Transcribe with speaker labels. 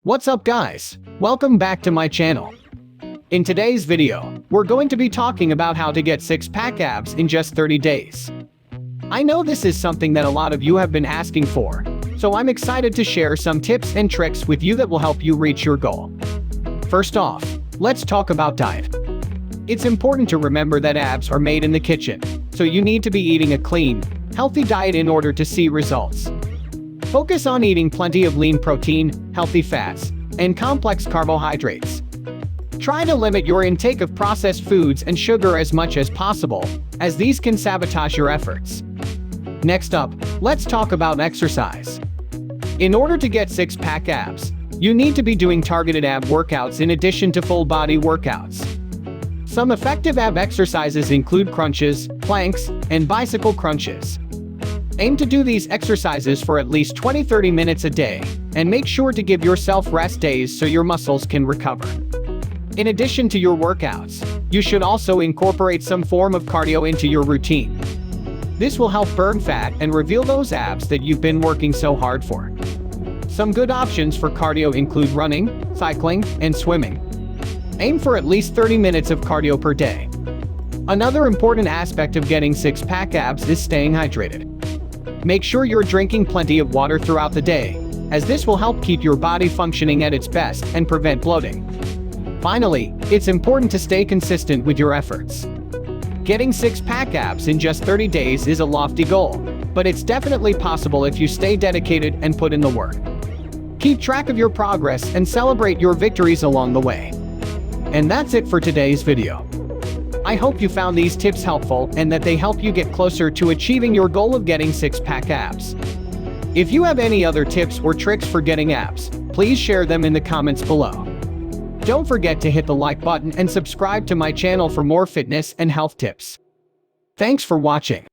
Speaker 1: What's up guys? Welcome back to my channel. In today's video, we're going to be talking about how to get six-pack abs in just 30 days. I know this is something that a lot of you have been asking for, so I'm excited to share some tips and tricks with you that will help you reach your goal. First off, let's talk about diet. It's important to remember that abs are made in the kitchen, so you need to be eating a clean, healthy diet in order to see results. Focus on eating plenty of lean protein, healthy fats, and complex carbohydrates. Try to limit your intake of processed foods and sugar as much as possible, as these can sabotage your efforts. Next up, let's talk about exercise. In order to get six-pack abs, you need to be doing targeted ab workouts in addition to full-body workouts. Some effective ab exercises include crunches, planks, and bicycle crunches. Aim to do these exercises for at least 20-30 minutes a day, and make sure to give yourself rest days so your muscles can recover. In addition to your workouts, you should also incorporate some form of cardio into your routine. This will help burn fat and reveal those abs that you've been working so hard for. Some good options for cardio include running, cycling, and swimming. Aim for at least 30 minutes of cardio per day. Another important aspect of getting six-pack abs is staying hydrated. Make sure you're drinking plenty of water throughout the day, as this will help keep your body functioning at its best and prevent bloating. Finally, it's important to stay consistent with your efforts. Getting six-pack abs in just 30 days is a lofty goal, but it's definitely possible if you stay dedicated and put in the work. Keep track of your progress and celebrate your victories along the way. And that's it for today's video. I hope you found these tips helpful and that they help you get closer to achieving your goal of getting six-pack abs. If you have any other tips or tricks for getting abs, please share them in the comments below. Don't forget to hit the like button and subscribe to my channel for more fitness and health tips. Thanks for watching.